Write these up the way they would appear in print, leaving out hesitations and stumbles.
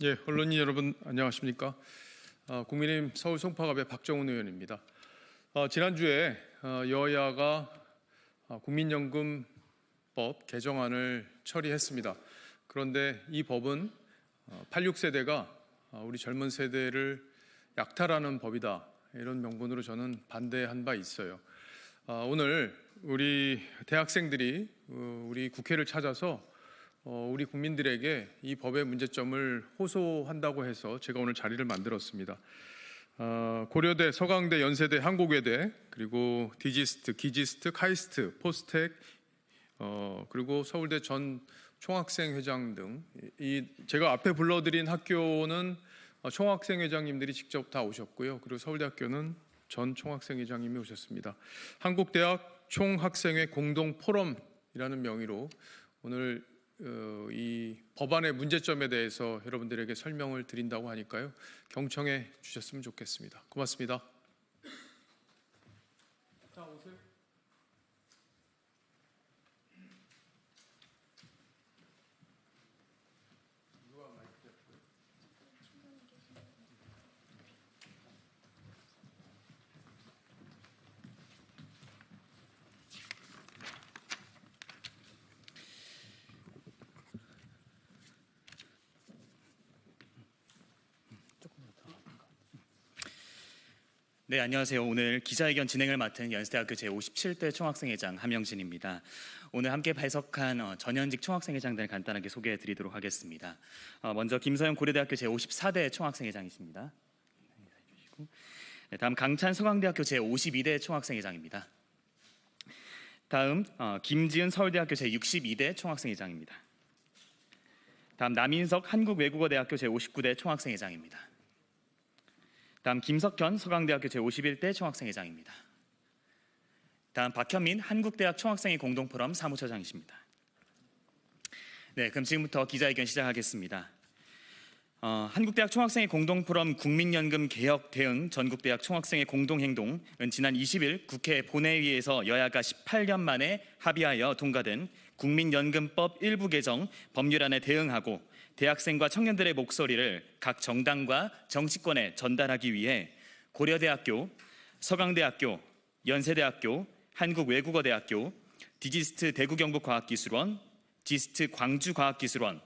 예, 언론인 여러분 안녕하십니까? 국민의힘 서울 송파갑의 박정훈 의원입니다. 지난주에 여야가 국민연금법 개정안을 처리했습니다. 그런데 이 법은 86세대가 우리 젊은 세대를 약탈하는 법이다, 이런 명분으로 저는 반대한 바 있어요. 오늘 우리 대학생들이 우리 국회를 찾아서 우리 국민들에게 이 법의 문제점을 호소한다고 해서 제가 오늘 자리를 만들었습니다. 고려대, 서강대, 연세대, 한국외대, 그리고 디지스트, 기지스트, 카이스트, 포스텍, 그리고 서울대 전 총학생회장 등 제가 앞에 불러드린 학교는 총학생회장님들이 직접 다 오셨고요. 그리고 서울대학교는 전 총학생회장님이 오셨습니다. 한국대학 총학생회 공동포럼이라는 명의로 오늘 이 법안의 문제점에 대해서 여러분들에게 설명을 드린다고 하니까요, 경청해 주셨으면 좋겠습니다. 고맙습니다. 자, 오세요. 네, 안녕하세요. 오늘 기자회견 진행을 맡은 연세대학교 제57대 총학생회장 함영진입니다. 오늘 함께 발석한 전현직 총학생회장들 간단하게 소개해 드리도록 하겠습니다. 먼저 김서영 고려대학교 제54대 총학생회장이십니다. 다음 강찬 서강대학교 제52대 총학생회장입니다. 다음 김지은 서울대학교 제62대 총학생회장입니다. 다음 남인석 한국외국어대학교 제59대 총학생회장입니다. 다음 김석현 서강대학교 제51대 총학생회장입니다. 다음 박현민 한국대학 총학생회 공동포럼 사무처장이십니다. 네, 그럼 지금부터 기자회견 시작하겠습니다. 한국대학 총학생회 공동포럼 국민연금 개혁 대응 전국대학 총학생회 공동행동은 지난 20일 국회 본회의에서 여야가 18년 만에 합의하여 통과된 국민연금법 일부 개정 법률안에 대응하고 대학생과 청년들의 목소리를 각 정당과 정치권에 전달하기 위해 고려대학교, 서강대학교, 연세대학교, 한국외국어대학교, 디지스트 대구경북과학기술원, 지스트 광주과학기술원,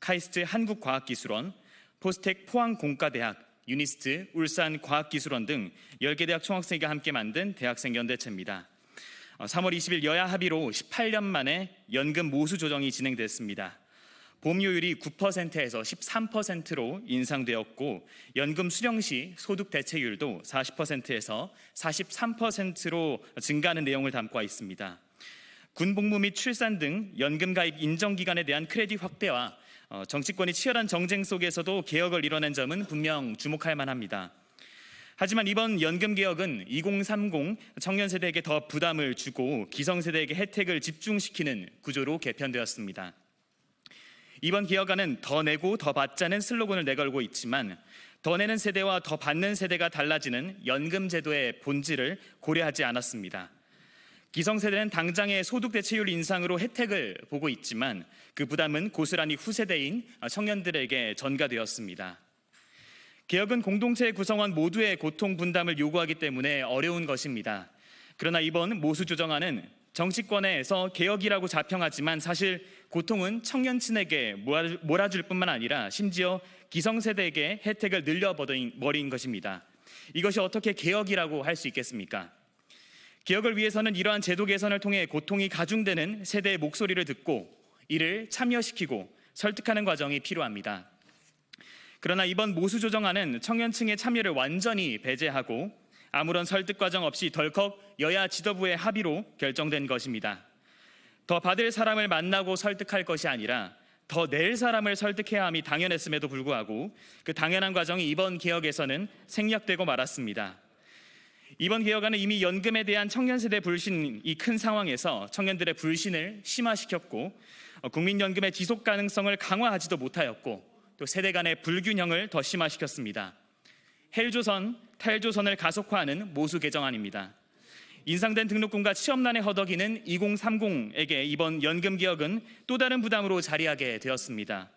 카이스트 한국과학기술원, 포스텍 포항공과대학, 유니스트 울산과학기술원 등 10개 대학 총학생회가 함께 만든 대학생연대체입니다. 3월 20일 여야 합의로 18년 만에 연금 모수 조정이 진행됐습니다. 보험료율이 9%에서 13%로 인상되었고 연금 수령 시 소득 대체율도 40%에서 43%로 증가하는 내용을 담고 있습니다. 군복무 및 출산 등 연금 가입 인정 기간에 대한 크레딧 확대와 정치권이 치열한 정쟁 속에서도 개혁을 이뤄낸 점은 분명 주목할 만합니다. 하지만 이번 연금 개혁은 2030 청년 세대에게 더 부담을 주고 기성세대에게 혜택을 집중시키는 구조로 개편되었습니다. 이번 개혁안은 더 내고 더 받자는 슬로건을 내걸고 있지만 더 내는 세대와 더 받는 세대가 달라지는 연금 제도의 본질을 고려하지 않았습니다. 기성세대는 당장의 소득 대체율 인상으로 혜택을 보고 있지만 그 부담은 고스란히 후세대인 청년들에게 전가되었습니다. 개혁은 공동체 구성원 모두의 고통 분담을 요구하기 때문에 어려운 것입니다. 그러나 이번 모수 조정안은 정치권에서 개혁이라고 자평하지만 사실 고통은 청년층에게 몰아줄 뿐만 아니라 심지어 기성세대에게 혜택을 늘려버린 것입니다. 이것이 어떻게 개혁이라고 할 수 있겠습니까? 개혁을 위해서는 이러한 제도 개선을 통해 고통이 가중되는 세대의 목소리를 듣고 이를 참여시키고 설득하는 과정이 필요합니다. 그러나 이번 모수 조정안은 청년층의 참여를 완전히 배제하고 아무런 설득 과정 없이 덜컥 여야 지도부의 합의로 결정된 것입니다. 더 받을 사람을 만나고 설득할 것이 아니라 더 낼 사람을 설득해야 함이 당연했음에도 불구하고 그 당연한 과정이 이번 개혁에서는 생략되고 말았습니다. 이번 개혁안은 이미 연금에 대한 청년 세대 불신이 큰 상황에서 청년들의 불신을 심화시켰고 국민연금의 지속 가능성을 강화하지도 못하였고 또 세대 간의 불균형을 더 심화시켰습니다. 헬조선, 탈조선을 가속화하는 모수 개정안입니다. 인상된 등록금과 취업난에 허덕이는 2030에게 이번 연금 개혁은 또 다른 부담으로 자리하게 되었습니다.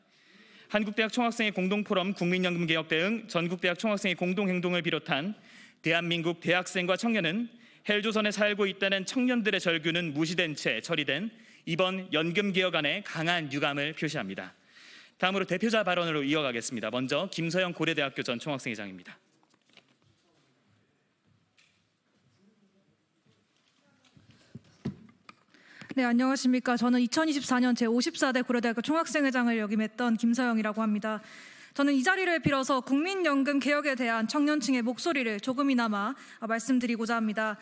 한국대학 총학생회 공동포럼 국민연금 개혁 대응 전국대학 총학생회 공동행동을 비롯한 대한민국 대학생과 청년은 헬조선에 살고 있다는 청년들의 절규는 무시된 채 처리된 이번 연금 개혁안에 강한 유감을 표시합니다. 다음으로 대표자 발언으로 이어가겠습니다. 먼저 김서영 고려대학교 전 총학생회장입니다. 네, 안녕하십니까. 저는 2024년 제54대 고려대학교 총학생회장을 역임했던 김서영이라고 합니다. 저는 이 자리를 빌어서 국민연금 개혁에 대한 청년층의 목소리를 조금이나마 말씀드리고자 합니다.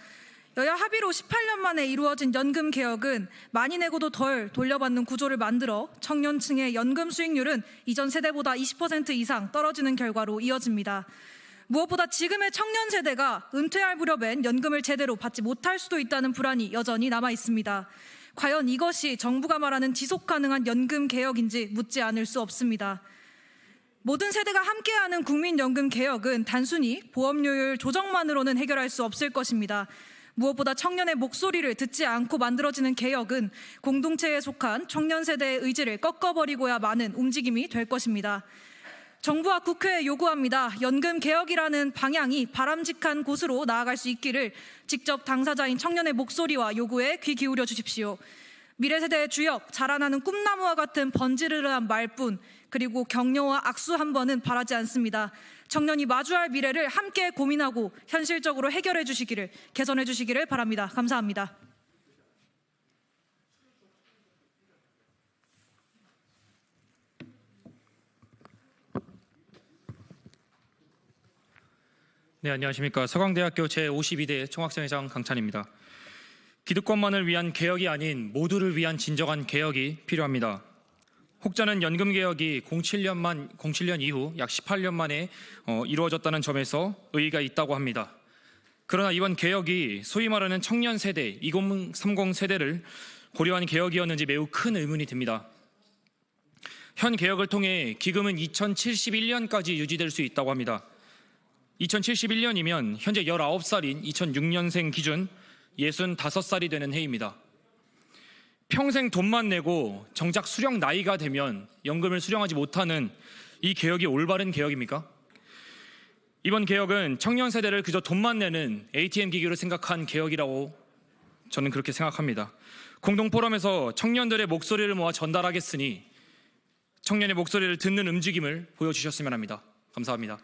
여야 합의로 18년 만에 이루어진 연금 개혁은 많이 내고도 덜 돌려받는 구조를 만들어 청년층의 연금 수익률은 이전 세대보다 20% 이상 떨어지는 결과로 이어집니다. 무엇보다 지금의 청년 세대가 은퇴할 무렵엔 연금을 제대로 받지 못할 수도 있다는 불안이 여전히 남아 있습니다. 과연 이것이 정부가 말하는 지속 가능한 연금 개혁인지 묻지 않을 수 없습니다. 모든 세대가 함께하는 국민연금 개혁은 단순히 보험료율 조정만으로는 해결할 수 없을 것입니다. 무엇보다 청년의 목소리를 듣지 않고 만들어지는 개혁은 공동체에 속한 청년 세대의 의지를 꺾어버리고야 마는 움직임이 될 것입니다. 정부와 국회에 요구합니다. 연금 개혁이라는 방향이 바람직한 곳으로 나아갈 수 있기를 직접 당사자인 청년의 목소리와 요구에 귀 기울여 주십시오. 미래 세대의 주역, 자라나는 꿈나무와 같은 번지르르한 말뿐, 그리고 격려와 악수 한 번은 바라지 않습니다. 청년이 마주할 미래를 함께 고민하고 현실적으로 해결해 주시기를, 개선해 주시기를 바랍니다. 감사합니다. 네, 안녕하십니까. 서강대학교 제52대 총학생회장 강찬입니다. 기득권만을 위한 개혁이 아닌 모두를 위한 진정한 개혁이 필요합니다. 혹자는 연금 개혁이 07년 이후 약 18년 만에 이루어졌다는 점에서 의의가 있다고 합니다. 그러나 이번 개혁이 소위 말하는 청년 세대, 2030 세대를 고려한 개혁이었는지 매우 큰 의문이 듭니다. 현 개혁을 통해 기금은 2071년까지 유지될 수 있다고 합니다. 2071년이면 현재 19살인 2006년생 기준 65살이 되는 해입니다. 평생 돈만 내고 정작 수령 나이가 되면 연금을 수령하지 못하는 이 개혁이 올바른 개혁입니까? 이번 개혁은 청년 세대를 그저 돈만 내는 ATM 기기로 생각한 개혁이라고 저는 그렇게 생각합니다. 공동포럼에서 청년들의 목소리를 모아 전달하겠으니 청년의 목소리를 듣는 움직임을 보여주셨으면 합니다. 감사합니다.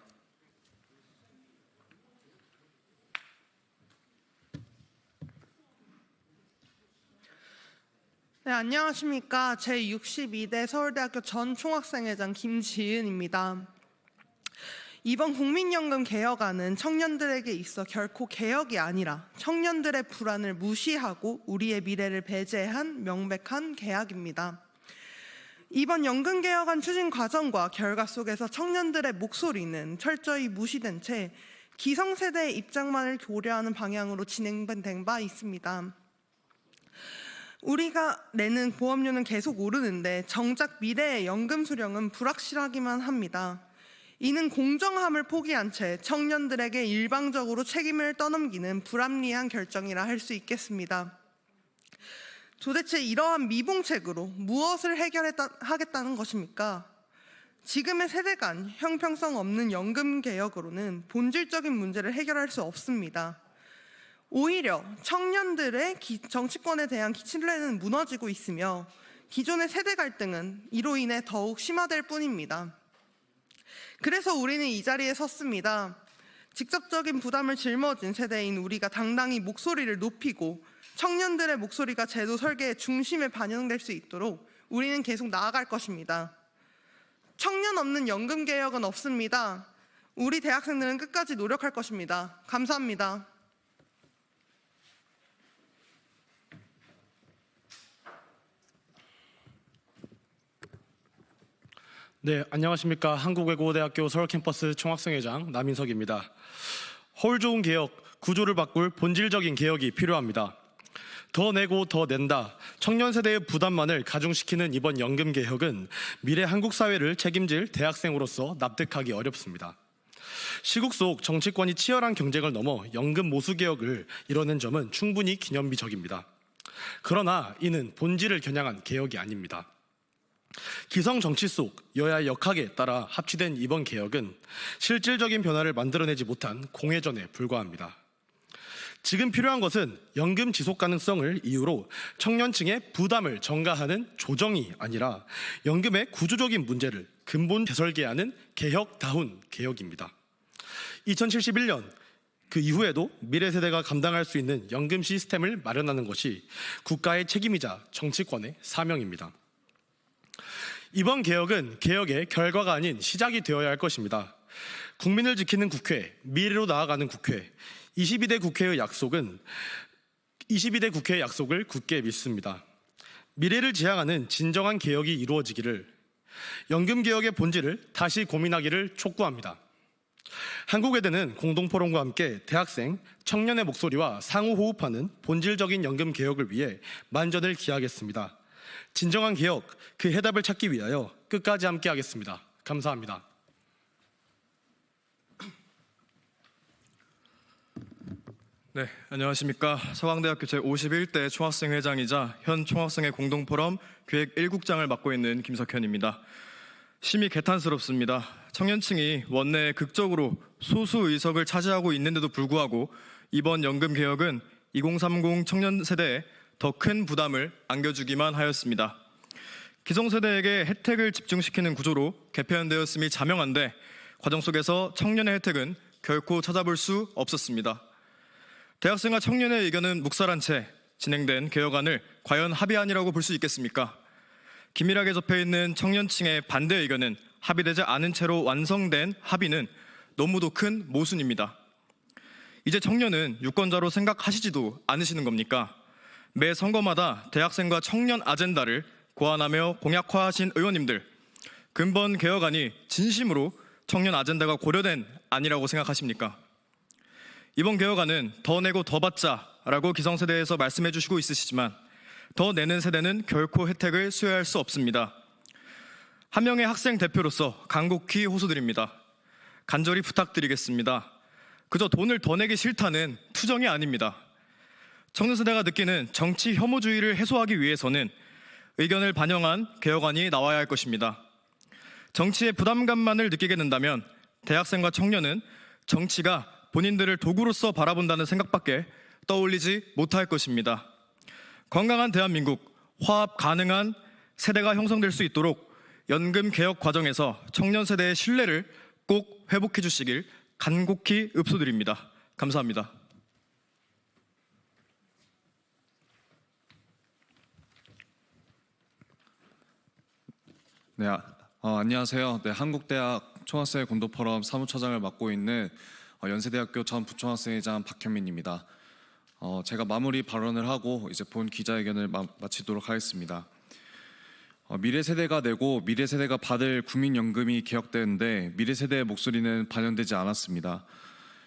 네, 안녕하십니까. 제62대 서울대학교 전 총학생회장 김지은입니다. 이번 국민연금 개혁안은 청년들에게 있어 결코 개혁이 아니라 청년들의 불안을 무시하고 우리의 미래를 배제한 명백한 개혁입니다. 이번 연금 개혁안 추진 과정과 결과 속에서 청년들의 목소리는 철저히 무시된 채 기성세대의 입장만을 고려하는 방향으로 진행된 바 있습니다. 우리가 내는 보험료는 계속 오르는데 정작 미래의 연금 수령은 불확실하기만 합니다. 이는 공정함을 포기한 채 청년들에게 일방적으로 책임을 떠넘기는 불합리한 결정이라 할 수 있겠습니다. 도대체 이러한 미봉책으로 무엇을 해결하겠다는 것입니까? 지금의 세대 간 형평성 없는 연금 개혁으로는 본질적인 문제를 해결할 수 없습니다. 오히려 청년들의 정치권에 대한 신뢰는 무너지고 있으며 기존의 세대 갈등은 이로 인해 더욱 심화될 뿐입니다. 그래서 우리는 이 자리에 섰습니다. 직접적인 부담을 짊어진 세대인 우리가 당당히 목소리를 높이고 청년들의 목소리가 제도 설계의 중심에 반영될 수 있도록 우리는 계속 나아갈 것입니다. 청년 없는 연금 개혁은 없습니다. 우리 대학생들은 끝까지 노력할 것입니다. 감사합니다. 네, 안녕하십니까. 한국외국어대학교 서울캠퍼스 총학생회장 남인석입니다. 헐 좋은 개혁, 구조를 바꿀 본질적인 개혁이 필요합니다. 더 내고 더 낸다, 청년 세대의 부담만을 가중시키는 이번 연금 개혁은 미래 한국 사회를 책임질 대학생으로서 납득하기 어렵습니다. 시국 속 정치권이 치열한 경쟁을 넘어 연금 모수 개혁을 이뤄낸 점은 충분히 기념비적입니다. 그러나 이는 본질을 겨냥한 개혁이 아닙니다. 기성 정치 속 여야 역학에 따라 합치된 이번 개혁은 실질적인 변화를 만들어내지 못한 공회전에 불과합니다. 지금 필요한 것은 연금 지속 가능성을 이유로 청년층의 부담을 전가하는 조정이 아니라 연금의 구조적인 문제를 근본 재설계하는 개혁다운 개혁입니다. 2071년 그 이후에도 미래 세대가 감당할 수 있는 연금 시스템을 마련하는 것이 국가의 책임이자 정치권의 사명입니다. 이번 개혁은 개혁의 결과가 아닌 시작이 되어야 할 것입니다. 국민을 지키는 국회, 미래로 나아가는 국회, 22대 국회의 약속을 굳게 믿습니다. 미래를 지향하는 진정한 개혁이 이루어지기를, 연금 개혁의 본질을 다시 고민하기를 촉구합니다. 한국외대는 공동포럼과 함께 대학생, 청년의 목소리와 상호 호흡하는 본질적인 연금 개혁을 위해 만전을 기하겠습니다. 진정한 개혁, 그 해답을 찾기 위하여 끝까지 함께 하겠습니다. 감사합니다. 네, 안녕하십니까. 서강대학교 제51대 총학생회장이자 현 총학생회 공동포럼 기획 1국장을 맡고 있는 김석현입니다. 심히 개탄스럽습니다. 청년층이 원내에 극적으로 소수 의석을 차지하고 있는데도 불구하고 이번 연금 개혁은 2030 청년 세대에 더 큰 부담을 안겨주기만 하였습니다. 기성세대에게 혜택을 집중시키는 구조로 개편되었음이 자명한데 과정 속에서 청년의 혜택은 결코 찾아볼 수 없었습니다. 대학생과 청년의 의견은 묵살한 채 진행된 개혁안을 과연 합의안이라고 볼 수 있겠습니까? 긴밀하게 접해있는 청년층의 반대 의견은 합의되지 않은 채로 완성된 합의는 너무도 큰 모순입니다. 이제 청년은 유권자로 생각하시지도 않으시는 겁니까? 매 선거마다 대학생과 청년 아젠다를 고안하며 공약화하신 의원님들, 근본 개혁안이 진심으로 청년 아젠다가 고려된 안이라고 생각하십니까? 이번 개혁안은 더 내고 더 받자라고 기성세대에서 말씀해 주시고 있으시지만 더 내는 세대는 결코 혜택을 수여할 수 없습니다. 한 명의 학생 대표로서 간곡히 호소드립니다. 간절히 부탁드리겠습니다. 그저 돈을 더 내기 싫다는 투정이 아닙니다. 청년 세대가 느끼는 정치 혐오주의를 해소하기 위해서는 의견을 반영한 개혁안이 나와야 할 것입니다. 정치의 부담감만을 느끼게 된다면 대학생과 청년은 정치가 본인들을 도구로서 바라본다는 생각밖에 떠올리지 못할 것입니다. 건강한 대한민국, 화합 가능한 세대가 형성될 수 있도록 연금 개혁 과정에서 청년 세대의 신뢰를 꼭 회복해 주시길 간곡히 읍소드립니다. 감사합니다. 네, 안녕하세요. 네, 한국대학 총학생회 공동포럼 사무처장을 맡고 있는 연세대학교 전 부총학생회장 박현민입니다. 제가 마무리 발언을 하고 이제 본 기자회견을 마치도록 하겠습니다. 미래 세대가 내고 미래 세대가 받을 국민연금이 개혁되는데 미래 세대의 목소리는 반영되지 않았습니다.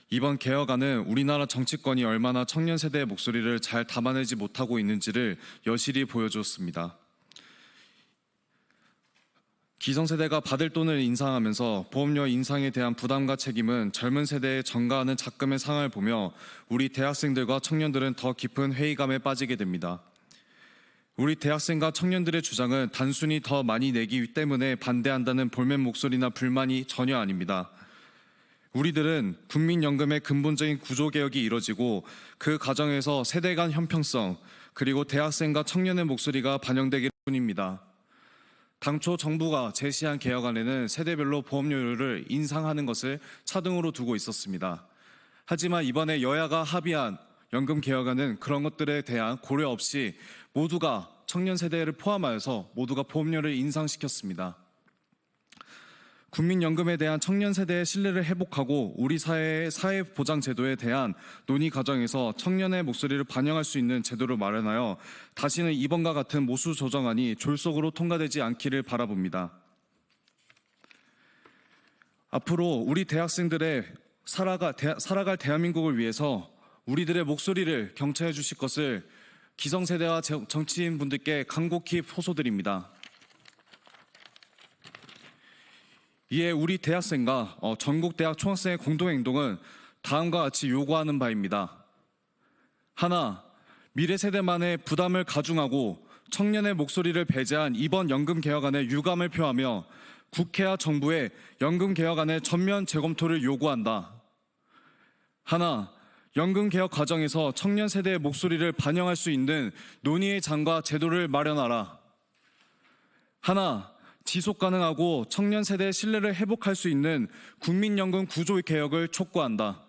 이번 개혁안은 우리나라 정치권이 얼마나 청년 세대의 목소리를 잘 담아내지 못하고 있는지를 여실히 보여주었습니다. 기성세대가 받을 돈을 인상하면서 보험료 인상에 대한 부담과 책임은 젊은 세대에 전가하는 작금의 상황을 보며 우리 대학생들과 청년들은 더 깊은 회의감에 빠지게 됩니다. 우리 대학생과 청년들의 주장은 단순히 더 많이 내기 때문에 반대한다는 볼멘 목소리나 불만이 전혀 아닙니다. 우리들은 국민연금의 근본적인 구조개혁이 이뤄지고 그 과정에서 세대 간 형평성 그리고 대학생과 청년의 목소리가 반영되길 뿐입니다. 당초 정부가 제시한 개혁안에는 세대별로 보험료를 인상하는 것을 차등으로 두고 있었습니다. 하지만 이번에 여야가 합의한 연금 개혁안은 그런 것들에 대한 고려 없이 모두가 청년 세대를 포함하여서 모두가 보험료를 인상시켰습니다. 국민연금에 대한 청년 세대의 신뢰를 회복하고 우리 사회의 사회보장제도에 대한 논의 과정에서 청년의 목소리를 반영할 수 있는 제도를 마련하여 다시는 이번과 같은 모수 조정안이 졸속으로 통과되지 않기를 바라봅니다. 앞으로 우리 대학생들의 살아갈 대한민국을 위해서 우리들의 목소리를 경청해 주실 것을 기성세대와 정치인분들께 간곡히 호소드립니다. 이에 우리 대학생과 전국대학 총학생의 공동행동은 다음과 같이 요구하는 바입니다. 하나, 미래 세대만의 부담을 가중하고 청년의 목소리를 배제한 이번 연금 개혁안에 유감을 표하며 국회와 정부의 연금 개혁안의 전면 재검토를 요구한다. 하나, 연금 개혁 과정에서 청년 세대의 목소리를 반영할 수 있는 논의의 장과 제도를 마련하라. 하나, 지속 가능하고 청년 세대의 신뢰를 회복할 수 있는 국민연금 구조 개혁을 촉구한다.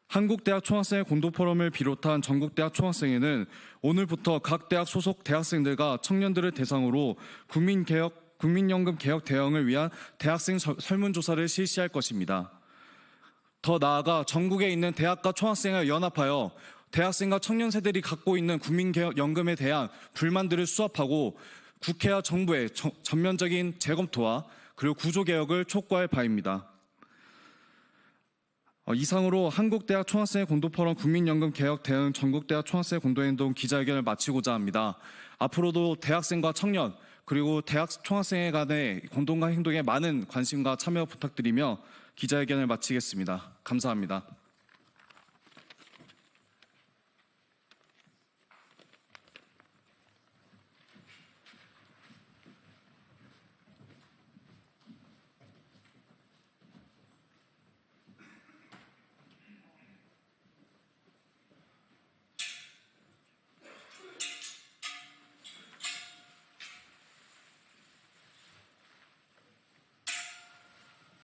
한국대학 총학생회 공동포럼을 비롯한 전국대학 총학생회는 오늘부터 각 대학 소속 대학생들과 청년들을 대상으로 국민연금 개혁 대응을 위한 대학생 설문조사를 실시할 것입니다. 더 나아가 전국에 있는 대학과 총학생회가 연합하여 대학생과 청년 세대들이 갖고 있는 국민연금에 대한 불만들을 수합하고 국회와 정부의 전면적인 재검토와 그리고 구조개혁을 촉구할 바입니다. 이상으로 한국대학 총학생회 공동포럼 국민연금 개혁 대응 전국대학 총학생회 공동행동 기자회견을 마치고자 합니다. 앞으로도 대학생과 청년 그리고 대학 총학생회 간의 공동행동에 많은 관심과 참여 부탁드리며 기자회견을 마치겠습니다. 감사합니다.